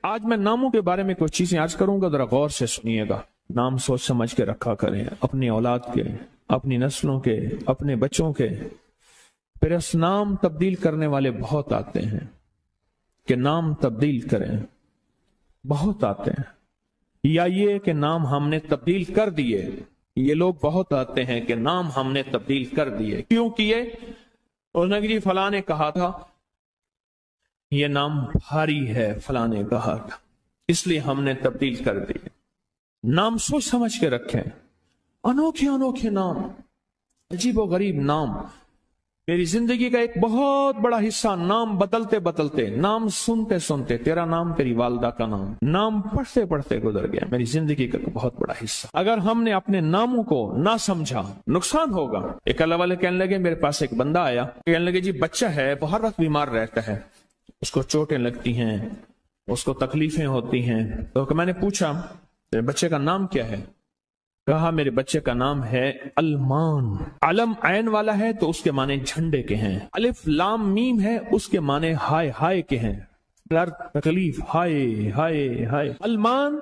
آج میں ناموں کے بارے میں کچھ چیزیں آج کروں گا، ذرا غور سے سنیے گا۔ نام سوچ سمجھ کے رکھا کریں، اپنی اولاد کے، اپنی نسلوں کے، اپنے بچوں کے۔ پھر اس نام تبدیل کرنے والے بہت آتے ہیں کہ نام تبدیل کریں، بہت آتے ہیں۔ یا یہ کہ نام ہم نے تبدیل کر دیے، یہ لوگ بہت آتے ہیں کہ نام ہم نے تبدیل کر دیے۔ کیوں کیے؟ اس نے کہ جی فلاں نے کہا تھا یہ نام بھاری ہے، فلاں نے کہا تھا، اس لیے ہم نے تبدیل کر دیے۔ نام سوچ سمجھ کے رکھیں، انوکھے انوکھے نام، عجیب و غریب نام۔ میری زندگی کا ایک بہت بڑا حصہ نام بدلتے بدلتے، نام سنتے سنتے، تیرا نام تیری والدہ کا نام، نام پڑھتے پڑھتے گزر گیا میری زندگی کا بہت بڑا حصہ۔ اگر ہم نے اپنے ناموں کو نہ سمجھا نقصان ہوگا۔ ایک اللہ والے کہنے لگے، میرے پاس ایک بندہ آیا، کہنے لگے جی بچہ ہے، ہر وقت بیمار رہتا ہے، اس کو چوٹیں لگتی ہیں، اس کو تکلیفیں ہوتی ہیں۔ تو میں نے پوچھا تیرے بچے کا نام کیا ہے؟ کہا میرے بچے کا نام ہے المان۔ علم عین والا ہے تو اس کے معنی جھنڈے کے ہیں، الف لام میم ہے اس کے معنی ہائے ہائے کے ہیں، درد تکلیف، ہائے ہائے ہائے۔ المان،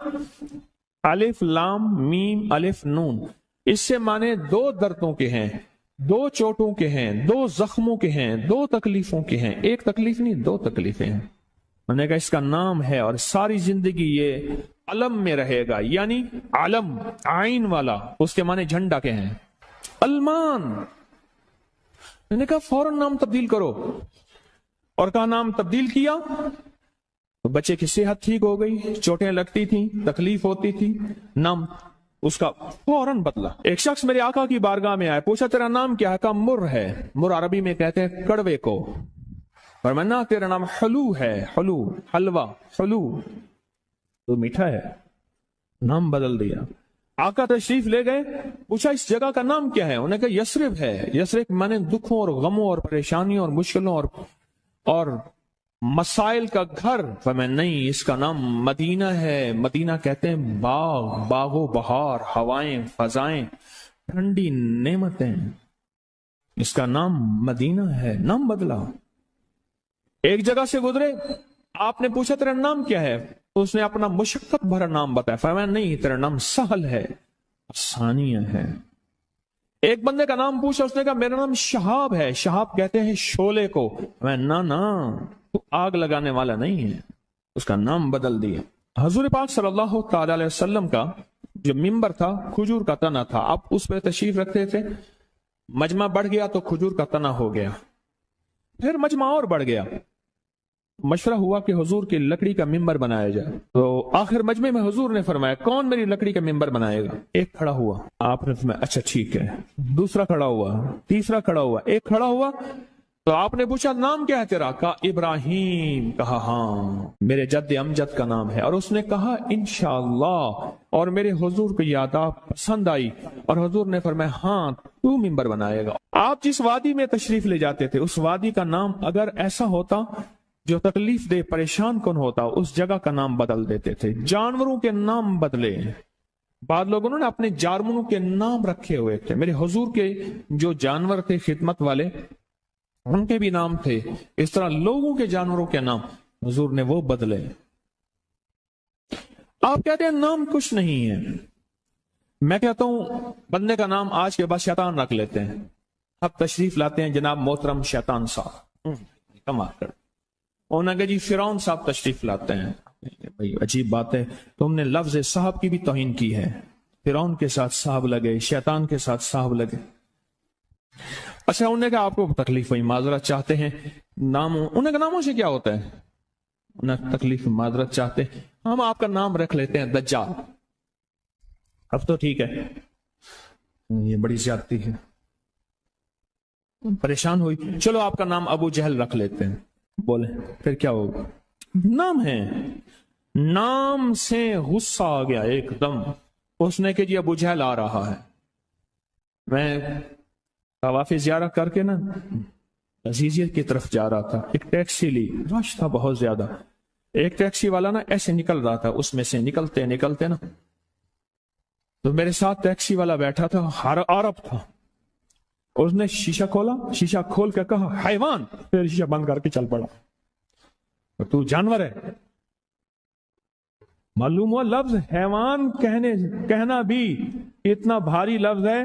الف لام میم الف نون، اس سے معنی دو دردوں کے ہیں، دو چوٹوں کے ہیں، دو زخموں کے ہیں، دو تکلیفوں کے ہیں۔ ایک تکلیف نہیں، دو تکلیفیں ہیں۔ میں نے کہا اس کا نام ہے اور ساری زندگی یہ علم میں رہے گا، یعنی علم عین والا، اس کے معنی جھنڈا کے ہیں، المان۔ میں نے کہا فوراً نام تبدیل کرو، اور کہا نام تبدیل کیا تو بچے کی صحت ٹھیک ہو گئی، چوٹیں لگتی تھیں، تکلیف ہوتی تھی، نام اس کا فوراً بدلا۔ ایک شخص میرے آقا کی بارگاہ میں آیا، پوچھا تیرا نام کیا ہے؟ کہا مر ہے۔ مر عربی میں کہتے ہیں کڑوے کو، فرمایا تیرا نام حلو ہے، حلو، حلوہ، حلو تو میٹھا ہے۔ نام بدل دیا۔ آقا تشریف لے گئے، پوچھا اس جگہ کا نام کیا ہے؟ انہوں نے کہا یثرب ہے۔ یثرب مانے دکھوں اور غموں اور پریشانیوں اور مشکلوں اور مسائل کا گھر۔ فرمایا نہیں، اس کا نام مدینہ ہے۔ مدینہ کہتے ہیں باغ، باغ و بہار، ہوائیں، فضائیں، ٹھنڈی نعمتیں، اس کا نام مدینہ ہے۔ نام بدلا۔ ایک جگہ سے گزرے، آپ نے پوچھا تیرا نام کیا ہے؟ اس نے اپنا مشقت بھرا نام بتایا۔ فرمایا نہیں، تیرا نام سہل ہے، ثانیہ ہے۔ ایک بندے کا نام پوچھا، اس نے کہا میرا نام شہاب ہے۔ شہاب کہتے ہیں شعلے کو۔ میں نا تو آگ لگانے والا نہیں ہے، اس کا نام بدل دیا۔ حضور پاک صلی اللہ تعالی علیہ وسلم کا جو ممبر تھا کھجور کا تنا تھا، اب اس پہ تشریف رکھتے تھے، مجمع بڑھ گیا تو کھجور کا تنا ہو گیا، پھر مجمع اور بڑھ گیا، مشورہ ہوا کہ حضور کی لکڑی کا ممبر بنایا جائے۔ تو آخر مجمع میں حضور نے فرمایا کون میری لکڑی کا ممبر بنائے گا؟ ایک کھڑا ہوا، آپ نے فرمایا اچھا ٹھیک ہے۔ دوسرا کھڑا ہوا، تیسرا کھڑا ہوا، ایک کھڑا ہوا تو آپ نے پوچھا نام کیا ہے تیرا؟ کہا ابراہیم۔ کہا ہاں میرے جد امجد کا نام ہے۔ اور اس نے کہا انشاءاللہ، اور میرے حضور کو یہ آداب پسند آئی، اور حضور نے فرمایا ہاں تو ممبر بنائے گا۔ آپ جس وادی میں تشریف لے جاتے تھے، اس وادی کا نام اگر ایسا ہوتا جو تکلیف دے، پریشان کن ہوتا، اس جگہ کا نام بدل دیتے تھے۔ جانوروں کے نام بدلے، بعض لوگوں نے اپنے جانوروں کے نام رکھے ہوئے تھے۔ میرے حضور کے جو جانور تھے خدمت والے، ان کے بھی نام تھے، اس طرح لوگوں کے جانوروں کے نام حضور نے وہ بدلے۔ آپ کہتے ہیں نام کچھ نہیں ہے، میں کہتا ہوں بندے کا نام آج کے بعد شیطان رکھ لیتے ہیں۔ اب تشریف لاتے ہیں جناب محترم شیطان صاحب، کمال کر انہوں نے کہا جی فرعون صاحب تشریف لاتے ہیں۔ بھائی عجیب بات ہے، تم نے لفظ صاحب کی بھی توہین کی ہے۔ فرعون کے ساتھ صاحب لگے، شیطان کے ساتھ صاحب لگے۔ اچھا انہوں نے کہا آپ کو تکلیف ہوئی، معذرت چاہتے ہیں، ناموں انہوں نے کہا ناموں سے کیا ہوتا ہے؟ انہوں نے تکلیف معذرت چاہتے ہیں، ہم آپ کا نام رکھ لیتے ہیں دجال۔ اب تو ٹھیک ہے، یہ بڑی زیادتی ہے، پریشان ہوئی، چلو آپ کا نام ابو جہل رکھ لیتے ہیں۔ بولے پھر کیا ہوگا؟ نام ہے، نام سے غصہ آ گیا ایک دم، اس نے کہ جی ابو جہل آ رہا ہے۔ میں طواف زیارت کر کے نا عزیزیت کی طرف جا رہا تھا، ایک ٹیکسی لی، رش تھا بہت زیادہ، ایک ٹیکسی والا نا ایسے نکل رہا تھا، اس میں سے نکلتے نکلتے نا تو میرے ساتھ ٹیکسی والا بیٹھا تھا، عرب تھا، اس نے شیشہ کھولا، شیشہ کھول کے کہا حیوان، پھر شیشہ بند کر کے چل پڑا، تو جانور ہے۔ मालूम हुआ लफ्ज हैवान कहना भी इतना भारी लफ्ज है,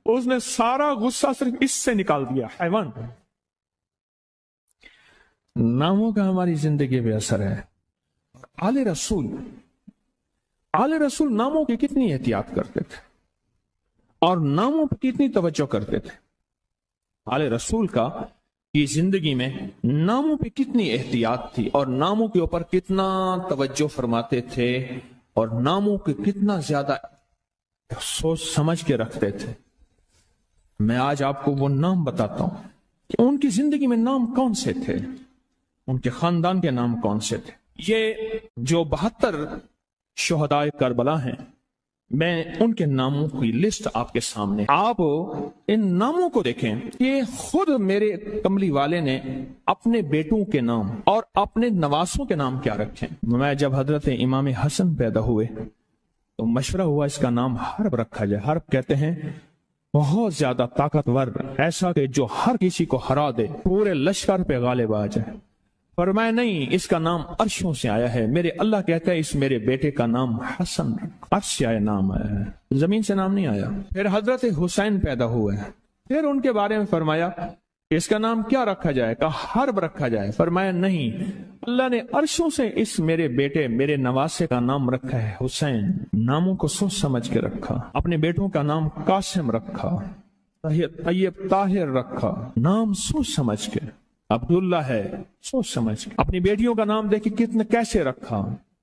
उसने सारा गुस्सा सिर्फ इससे निकाल दिया, हैवान। नामों का हमारी जिंदगी पे असर है। आले रसूल नामों की कितनी एहतियात करते थे और नामों पर कितनी तवज्जो करते थे। आले रसूल का की जिंदगी में नामों पे कितनी एहतियात थी और नामों के ऊपर कितना तवज्जो फरमाते थे और नामों के कितना ज्यादा सोच समझ के रखते थे। मैं आज आपको वो नाम बताता हूं कि उनकी जिंदगी में नाम कौन से थे, उनके खानदान के नाम कौन से थे। ये जो 72 शुहदाए करबला हैं, मैं उनके नामों की लिस्ट आपके सामने, आप इन नामों को देखें कि खुद मेरे कमली वाले ने अपने बेटों के नाम और अपने नवासों के नाम क्या रखे। मैं जब हजरत इमाम हसन पैदा हुए तो मशवरा हुआ इसका नाम हर्ब रखा जाए। हर्ब कहते हैं बहुत ज्यादा ताकतवर, ऐसा कि जो हर किसी को हरा दे, पूरे लश्कर पे गालिब आ जाए। फरमाया नहीं, इसका नाम अर्शों से आया है। मेरे अल्लाह कहता है इस मेरे बेटे का नाम हसन, अर्श से आया नाम आया है, जमीन से नाम नहीं आया। फिर हजरत हुसैन पैदा हुए, फिर उनके बारे में फरमाया इसका नाम क्या रखा जाए, कहा हर्ब रखा जाए। फरमाया नहीं, अल्लाह ने अर्शों से इस मेरे बेटे मेरे नवासे का नाम रखा है हुसैन। नामों को सोच समझ के रखा। अपने बेटों का नाम कासिम रखा, तैयब ताहिर रखा, नाम सोच समझ के। अब्दुल्ला है, सोच समझ के। अपनी बेटियों का नाम देखिए कितने कैसे रखा,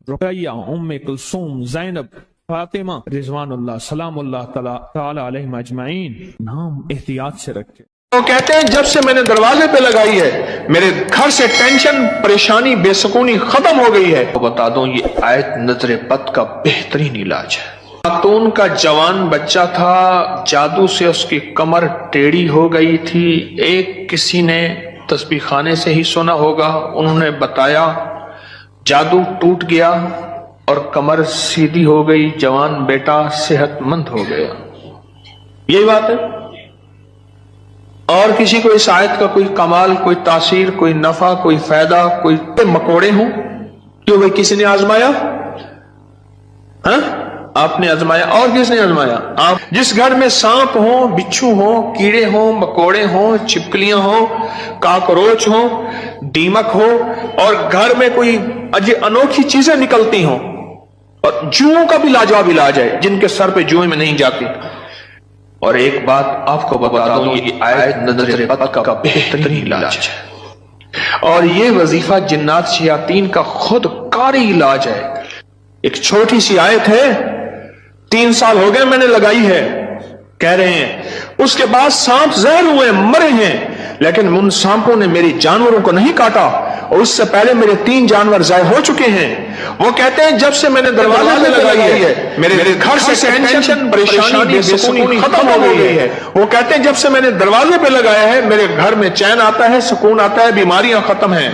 रुकैया, उम्मे कुलसूम, ज़ैनब, फातिमा, रिजवानुल्लाह सलामुल्लाह तआला अलैहिम अजमाइन। नाम एहतियात से रखे। वो कहते हैं जब से मैंने दरवाजे पे लगाई है मेरे घर से टेंशन, परेशानी, बेसुकूनी खत्म हो गई है। तो बता दूं ये आयत नजर बद का बेहतरीन इलाज है। खातून का जवान बच्चा था, जादू से उसकी कमर टेढ़ी हो गई थी। एक किसी ने तस्बीह खाने से ही सुना होगा, उन्होंने बताया, जादू टूट गया और कमर सीधी हो गई, जवान बेटा सेहतमंद हो गया। यही बात है। और किसी को इस आयत का कोई कमाल, कोई तासीर, कोई नफा, कोई फायदा, कोई मकोड़े हों, क्यों भाई किसी ने आजमाया? हाँ, आपने आजमाया। और किसने आजमाया? आप। जिस घर में सांप हो, बिच्छू हो, कीड़े हो, मकोड़े हो, छिपकलियां हो, काकरोच हो, दीमक हो, और घर में कोई अनोखी चीजें निकलती हो, और जुओं का भी लाजवाब इलाज है जिनके सर पे जुएं में नहीं जाती। और एक बात आपको बता दूं, ये आयत नजर बद का बेहतरीन इलाज है और ये वजीफा जिन्नात शयातीन का खुद कारी इलाज है। एक छोटी सी आयत है, 3 साल हो गए मैंने लगाई है, कह रहे हैं। उसके बाद सांप जहर हुए, मरे हैं, लेकिन उन सांपों ने मेरी जानवरों को नहीं काटा, और उससे पहले मेरे 3 जानवर ज़ाय हो चुके हैं। वो कहते हैं जब से मैंने दरवाजे पे लगाई है मेरे घर से टेंशन, परेशानी, बेसुकूनी खत्म हो गई है। वो कहते हैं जब से मैंने दरवाजे पे लगाया है मेरे घर में चैन आता है, सुकून आता है, बीमारियां खत्म हैं।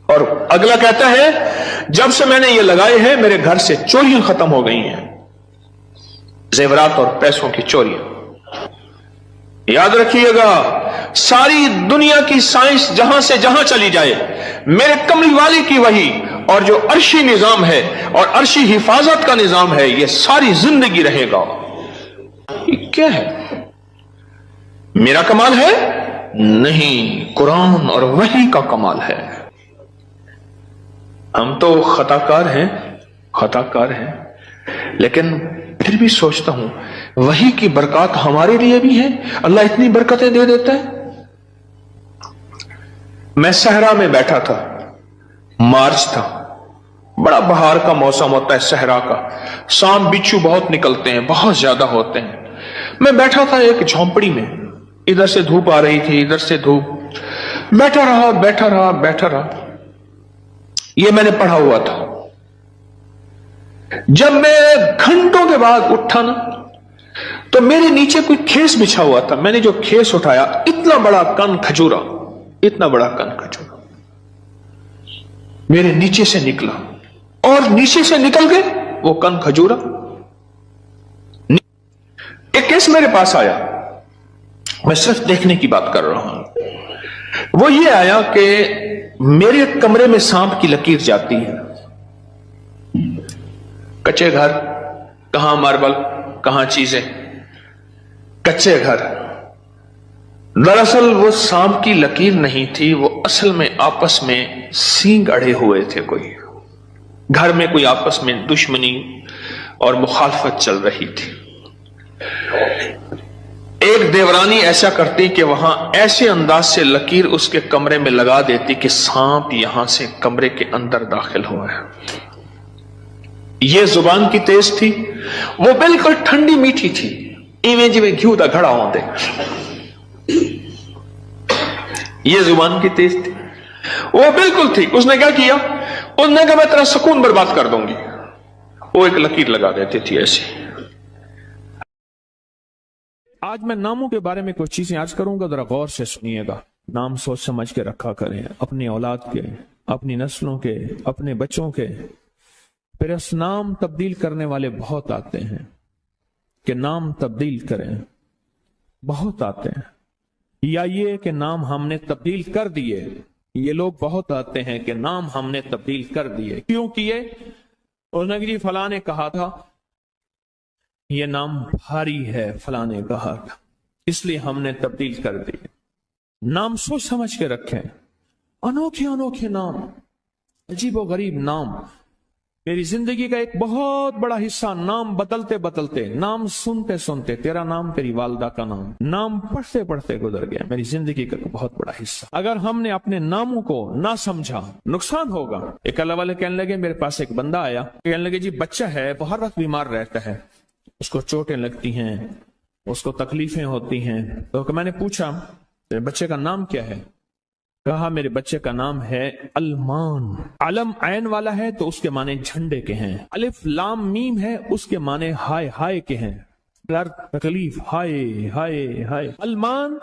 और अगला कहता है जब से मैंने ये लगाए हैं मेरे घर से चोरियां खत्म हो गई हैं, जेवरात और पैसों की चोरियां। याद रखिएगा, सारी दुनिया की साइंस जहां से जहां चली जाए, मेरे कमली वाली की वही और जो अर्शी निजाम है और अर्शी हिफाजत का निजाम है, ये सारी जिंदगी रहेगा। ये क्या है? मेरा कमाल है? नहीं, कुरान और वही का कमाल है। हम तो खताकार हैं, लेकिन फिर भी सोचता हूं वही की बरकत हमारे लिए भी है। अल्लाह इतनी बरकतें दे देता है। मैं सहरा में बैठा था, मार्च था, बड़ा बहार का मौसम होता है सहरा का, सांप बिच्छू बहुत निकलते हैं, बहुत ज्यादा होते हैं। मैं बैठा था एक झोंपड़ी में, इधर से धूप आ रही थी, इधर से धूप, बैठा रहा। ये मैंने पढ़ा हुआ था। जब मैं घंटों के बाद उठा ना, तो मेरे नीचे कोई खेस बिछा हुआ था। मैंने जो खेस उठाया, इतना बड़ा कन खजूरा मेरे नीचे से निकला, और नीचे से निकल के वो कन खजूरा एक केस मेरे पास आया। मैं सिर्फ देखने की बात कर रहा हूं। वो ये आया कि मेरे कमरे में सांप की लकीर जाती है, कच्चे घर, कहां मार्बल, कहां चीजें, कच्चे घर। दरअसल वो सांप की लकीर नहीं थी, वो असल में आपस में सींग अड़े हुए थे। कोई घर में कोई आपस में दुश्मनी और मुखालफत चल रही थी। एक देवरानी ऐसा करती कि वहां ऐसे अंदाज से लकीर उसके कमरे में लगा देती कि सांप यहां से कमरे के अंदर दाखिल हुआ है। ये जुबान की तेज थी, वो बिल्कुल ठंडी मीठी थी, इवें जिवें घ्यू दा घड़ा होंदे। ये जुबान की तेज थी, वो बिल्कुल थी। उसने क्या किया, उसने कहा मैं तेरा सुकून बर्बाद कर दूंगी। वो एक लकीर लगा देती थी ऐसी। आज मैं नामों के बारे में कुछ चीजें आज करूंगा, जरा गौर से सुनिएगा। नाम सोच समझ के रखा करें, अपनी औलाद के, अपनी नस्लों के, अपने बच्चों के। फिर इस नाम तब्दील करने वाले बहुत आते हैं कि नाम तब्दील करें, बहुत आते हैं। या ये कि नाम हमने तब्दील कर दिए, ये लोग बहुत आते हैं कि नाम हमने तब्दील कर दिए। क्यों किए? उसने जी फलां ने कहा था ये नाम भारी है, फलां ने कहा था, इसलिए हमने तब्दील कर दिए। नाम सोच समझ के रखें। अनोखे अनोखे नाम, अजीब व गरीब नाम। मेरी जिंदगी का एक बहुत बड़ा हिस्सा नाम बदलते बदलते, नाम सुनते सुनते, तेरा नाम, तेरी वालदा का नाम पढ़ते पढ़ते गुजर गया। मेरी जिंदगी का बहुत बड़ा हिस्सा। अगर हमने अपने नामों को ना समझा, नुकसान होगा। एक अल्लाह वाले कहने लगे, मेरे पास एक बंदा आया, कहने लगे जी बच्चा है, वो हर वक्त बीमार रहता है, उसको चोटें लगती हैं, उसको तकलीफें होती हैं। तो मैंने पूछा बच्चे का नाम क्या है? कहा मेरे बच्चे का नाम है अलमान। अलम ऐन वाला है तो उसके माने झंडे के हैं। अलिफ लाम मीम है, उसके माने हाय हाय के हैं, दर्द तकलीफ, हाय हाय हाय। अलमान,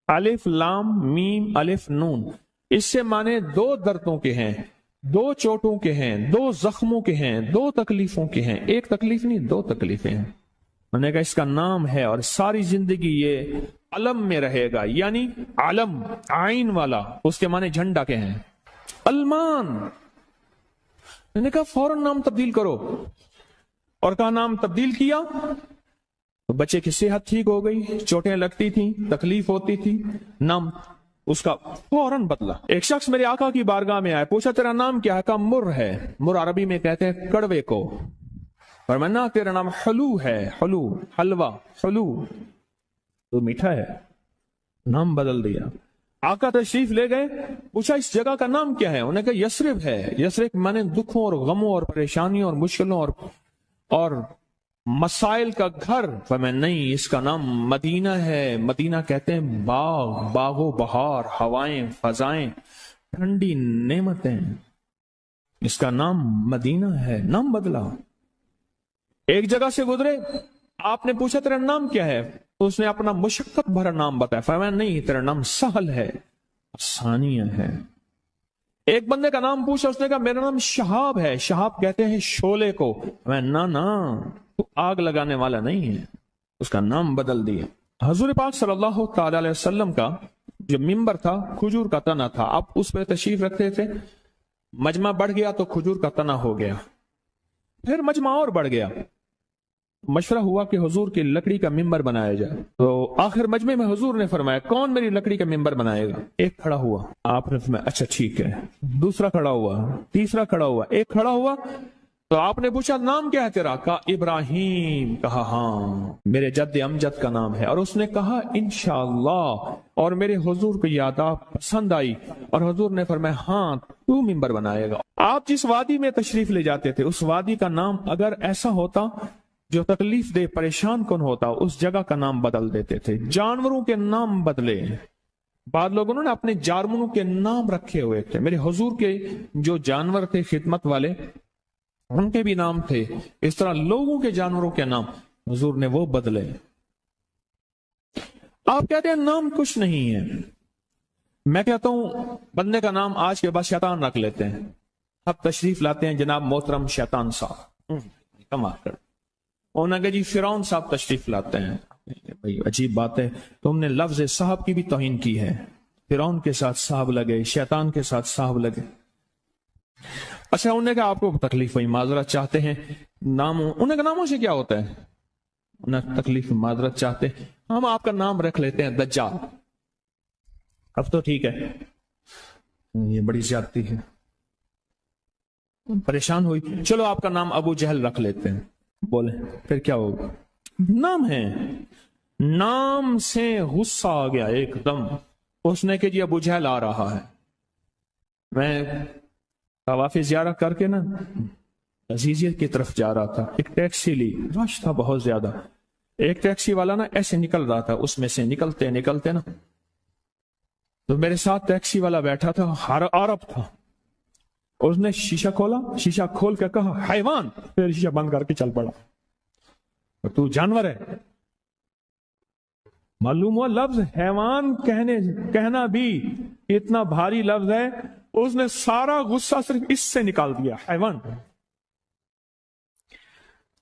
अलिफ लाम मीम अलिफ नून, इससे माने दो दर्दों के हैं, दो चोटों के हैं, दो जख्मों के हैं, दो तकलीफों के हैं। एक तकलीफ नहीं, दो तकलीफें हैं। मैंने कहा इसका नाम है और सारी जिंदगी ये अलम में रहेगा, यानी आलम आइन वाला, उसके माने झंडा के हैं, अलमान। मैंने कहा फौरन नाम तब्दील करो, और कहा नाम तब्दील किया तो बच्चे की सेहत ठीक हो गई, चोटें लगती थी, तकलीफ होती थी, नाम उसका फौरन बदला। एक शख्स मेरे आका की बारगाह में आया, पूछा तेरा नाम क्या है? कहा मुर है। मुर अरबी में कहते हैं कड़वे को। फरमाया तेरा नाम हलू है, हलू हलवा, हलू तो मीठा है। नाम बदल दिया। आका तशरीफ ले गए, पूछा इस जगह का नाम क्या है? उन्होंने कहा यसरिब है। यसरिब माने दुखों और गमों और परेशानियों और मुश्किलों और मसाइल का घर। फरमाया नहीं, इसका नाम मदीना है। मदीना कहते हैं बाग, बागो बहार, हवाएं, फजाएं, ठंडी नेमतें। इसका नाम मदीना है। नाम बदला। एक जगह से गुजरे, आपने पूछा तेरा नाम क्या है? तो उसने अपना मुशक्कत भरा नाम बताया। फरमाया नहीं, तेरा नाम सहल है, आसानिया है। एक बंदे का नाम पूछा, उसने कहा मेरा नाम शहाब है। शहाब कहते हैं शोले को। मैं ना तू आग लगाने वाला नहीं है। उसका नाम बदल दिया। हुजूर पाक सल्लल्लाहु अलैहि वसल्लम का जो मिंबर था, खजूर का तना था। आप उस पर तशरीफ रखते थे, मजमा बढ़ गया तो खजूर का तना हो गया, फिर मजमा और बढ़ गया। मशवरा हुआ कि हुजूर की लकड़ी का मिंबर बनाया जाए। तो आखिर मजमे में हुजूर ने फरमाया कौन मेरी लकड़ी का मिंबर बनाएगा? एक खड़ा हुआ, आपने फरमाया अच्छा ठीक है। दूसरा खड़ा हुआ, तीसरा खड़ा हुआ, एक खड़ा हुआ। तो आपने पूछा नाम क्या है तेरा? कहा इब्राहिम। कहा हाँ, मेरे जद्द अमजद का नाम है। और उसने कहा इंशाअल्लाह। और मेरे हुजूर को याद पसंद आई और हुजूर ने फरमाया हाँ तू मिंबर बनाएगा। आप जिस वादी में तशरीफ ले जाते थे, उस वादी का नाम अगर ऐसा होता जो तकलीफ दे, परेशान कौन होता, उस जगह का नाम बदल देते थे। जानवरों के नाम बदले। बाद लोगों ने अपने जानवरों के नाम रखे हुए थे। मेरे हुजूर के जो जानवर थे खिदमत वाले, उनके भी नाम थे। इस तरह लोगों के जानवरों के नाम हुजूर ने वो बदले। आप कहते हैं नाम कुछ नहीं है। मैं कहता हूं बंदे का नाम आज के बाद शैतान रख लेते हैं। अब तशरीफ लाते हैं जनाब मोहतरम शैतान साहब, कमाल कर। उन्होंने जी फिरौन साहब तशरीफ लाते हैं। भाई अजीब बात है, तुमने लफ्ज साहब की भी तौहीन की है। फिरौन के साथ साहब लगे, शैतान के साथ साहब लगे। अच्छा, उन्होंने कहा आपको तकलीफ हुई, माजरत चाहते हैं, नामों, उन्होंने कहा नामों से क्या होता है? उन्हें तकलीफ माजरत चाहते हैं, हम आपका नाम रख लेते हैं दज्जाल। अब तो ठीक है, ये बड़ी ज्यादती है, परेशान हुई, चलो आपका नाम अबू जहल रख लेते हैं। बोले फिर क्या होगा? नाम है, नाम से गुस्सा आ गया एकदम, उसने कि जी अबू जहल आ रहा है। मैं तवाफ़े ज़ियारत करके ना अजीजियत की तरफ जा रहा था, एक टैक्सी ली, रश था बहुत ज्यादा, एक टैक्सी वाला ना ऐसे निकल रहा था, उसमें से निकलते निकलते ना, तो मेरे साथ टैक्सी वाला बैठा था, हर अरब था, उसने शीशा खोला, शीशा खोल के कहा हैवान, फिर शीशा बंद करके चल पड़ा। तू जानवर है। मालूम हुआ लफ्ज हैवान कहना भी इतना भारी लफ्ज है, उसने सारा गुस्सा सिर्फ इससे निकाल दिया, हैवान।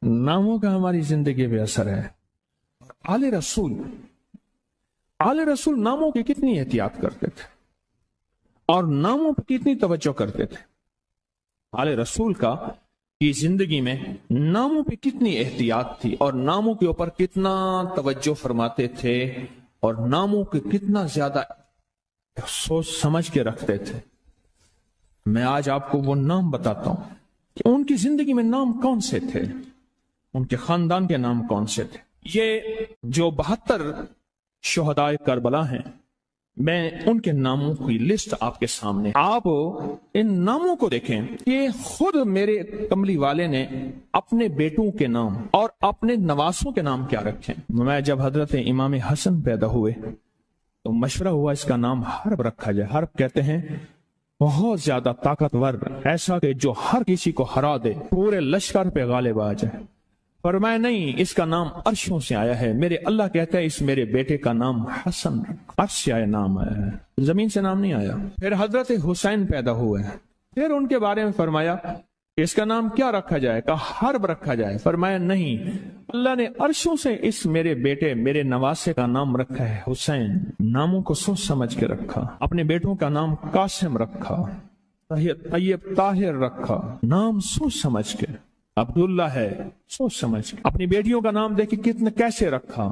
नामों का हमारी जिंदगी पे असर है। आले रसूल नामों की कितनी एहतियात करते थे और नामों पर कितनी तवज्जो करते थे। आले रसूल का की जिंदगी में नामों पे कितनी एहतियात थी और नामों के ऊपर कितना तवज्जो फरमाते थे और नामों के कितना ज्यादा सोच समझ के रखते थे। मैं आज आपको वो नाम बताता हूं कि उनकी जिंदगी में नाम कौन से थे, उनके खानदान के नाम कौन से थे। ये जो 72 शुहदाए करबला हैं, मैं उनके नामों की लिस्ट आपके सामने, आप इन नामों को देखें कि खुद मेरे कमली वाले ने अपने बेटों के नाम और अपने नवासों के नाम क्या रखे। मैं जब हजरत इमाम हसन पैदा हुए तो मशवरा हुआ इसका नाम हर्ब रखा जाए। हर्ब कहते हैं बहुत ज्यादा ताकतवर, ऐसा कि जो हर किसी को हरा दे, पूरे लश्कर पे गालिब आ जाए। फरमाया नहीं, इसका नाम अर्शों से आया है। मेरे अल्लाह कहता है इस मेरे बेटे का नाम हसन, अर्श से आया नाम आया है, जमीन से नाम नहीं आया। फिर हजरत हुसैन पैदा हुए, फिर उनके बारे में फरमाया इसका नाम क्या रखा जाए, कहा हर्ब रखा जाए। फरमाया नहीं, अल्लाह ने अर्शों से इस मेरे बेटे मेरे नवासे का नाम रखा है हुसैन। नामों को सोच समझ के रखा। अपने बेटों का नाम कासिम रखा, तैयब ताहिर रखा, नाम सोच समझ के। अब्दुल्ला है, सोच समझ के। अपनी बेटियों का नाम देखिए कितने कैसे रखा,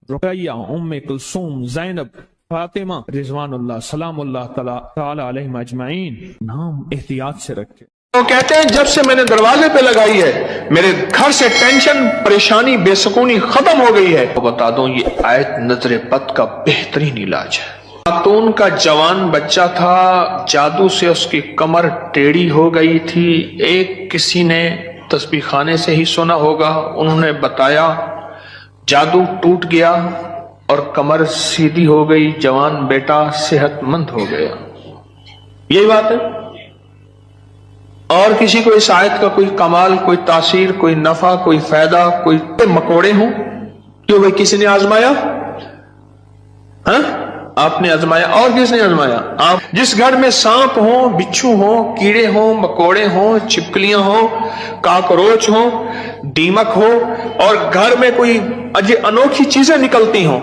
रुकैया, उम्मे कुलसूम, ज़ैनब, फातिमा, रिजवानुल्लाह सलामुल्लाह तआला अलैहिम अजमाइन। नाम एहतियात से रखे। वो कहते हैं जब से मैंने दरवाजे पे लगाई है मेरे घर से टेंशन, परेशानी, बेसुकूनी खत्म हो गई है। तो बता दूं ये आयत नजर बद का बेहतरीन इलाज है। खातून का जवान बच्चा था, जादू से उसकी कमर टेढ़ी हो गई थी। एक किसी ने तस्बीह खाने से ही सुना होगा, उन्होंने बताया, जादू टूट गया और कमर सीधी हो गई, जवान बेटा सेहतमंद हो गया। यही बात है। और किसी को इस आयत का कोई कमाल, कोई तासीर, कोई नफा, कोई फायदा, कोई मकोड़े हों, क्यों भाई किसी ने आजमाया? हाँ, आपने आजमाया और किसने आजमाया? आप। जिस घर में सांप हो, बिच्छू हो, कीड़े हो, मकोड़े हो, छिपकलियां हो, काकरोच हो, दीमक हो और घर में कोई अनोखी चीजें निकलती हो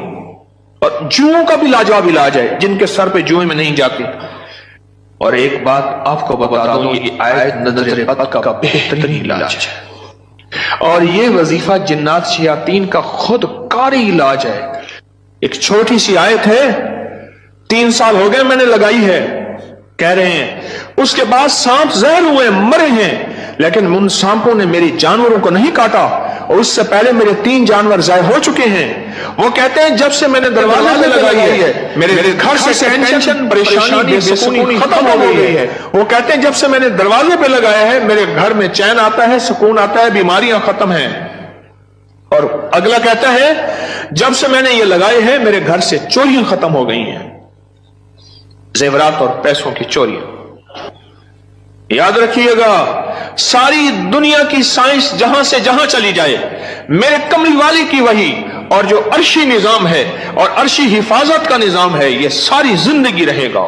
और जुओं का भी लाजवाब इलाज है, जिनके सर पे जुएं में नहीं जाती। और एक बात आपको बता दूं, ये आयत नजर बद का बेहतरीन इलाज है और ये वजीफा जिन्नात शयातीन का खुद कारी इलाज है। एक छोटी सी आयत है, 3 साल हो गए मैंने लगाई है, कह रहे हैं। उसके बाद सांप जहर हुए, मरे हैं, लेकिन उन सांपों ने मेरी जानवरों को नहीं काटा और उससे पहले मेरे 3 जानवर ज़ाय हो चुके हैं। वो कहते हैं जब से मैंने दरवाजे पे लगाई है मेरे घर से टेंशन, परेशानी, बेसुकूनी खत्म हो गई है। वो कहते हैं जब से मैंने दरवाजे पे लगाया है मेरे घर में चैन आता है, सुकून आता है, बीमारियां खत्म हैं। और अगला कहता है जब से मैंने ये लगाए हैं मेरे घर से चोरियां खत्म हो गई हैं, जेवरात और पैसों की चोरियां। याद रखिएगा, सारी दुनिया की साइंस जहां से जहां चली जाए, मेरे कमली वाली की वही और जो अर्शी निजाम है और अर्शी हिफाजत का निजाम है, यह सारी जिंदगी रहेगा।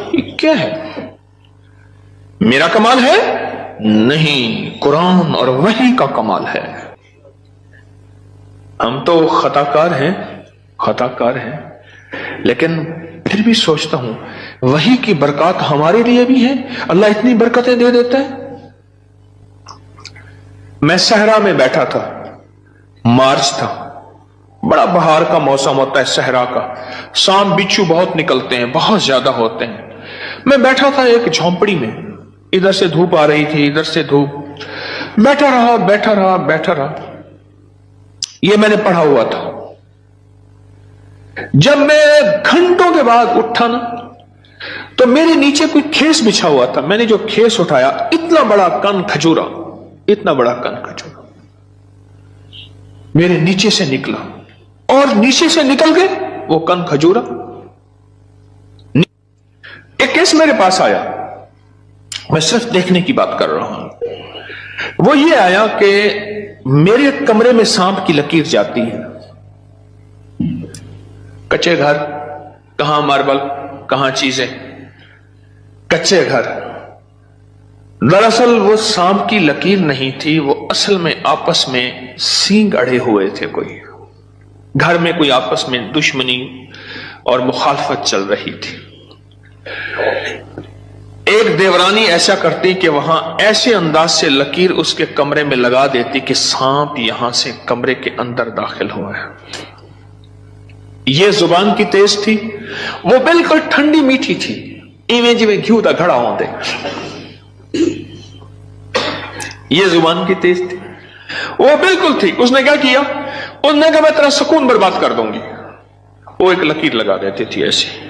ये क्या है? मेरा कमाल है? नहीं, कुरान और वही का कमाल है। हम तो खताकार हैं, लेकिन फिर भी सोचता हूं वही की बरकत हमारे लिए भी है, अल्लाह इतनी बरकतें दे देता है। मैं सहरा में बैठा था, मार्च था, बड़ा बहार का मौसम होता है सहरा का, सांप बिच्छू बहुत निकलते हैं, बहुत ज्यादा होते हैं। मैं बैठा था एक झोंपड़ी में, इधर से धूप आ रही थी, इधर से धूप, बैठा रहा बैठा रहा बैठा रहा। ये मैंने पढ़ा हुआ था। जब मैं घंटों के बाद उठा ना, तो मेरे नीचे कोई खेस बिछा हुआ था। मैंने जो खेस उठाया, इतना बड़ा कन खजूरा, इतना बड़ा कन खजूरा मेरे नीचे से निकला, और नीचे से निकल के वो कन खजूरा एक केस मेरे पास आया। मैं सिर्फ देखने की बात कर रहा हूं। वो ये आया कि मेरे कमरे में सांप की लकीर जाती है। कच्चे घर, कहां मार्बल, कहां चीजें, कच्चे घर। दरअसल वो सांप की लकीर नहीं थी, वो असल में आपस में सींग अड़े हुए थे। कोई घर में कोई आपस में दुश्मनी और मुखालफत चल रही थी। एक देवरानी ऐसा करती कि वहां ऐसे अंदाज से लकीर उसके कमरे में लगा देती कि सांप यहां से कमरे के अंदर दाखिल हुआ है। ये जुबान की तेज थी, वो बिल्कुल ठंडी मीठी थी, इवें जिवें घी का घड़ा होंदे। ये जुबान की तेज थी, वो बिल्कुल थी। उसने क्या किया, उसने कहा मैं तेरा सुकून बर्बाद कर दूंगी। वो एक लकीर लगा देती थी ऐसे।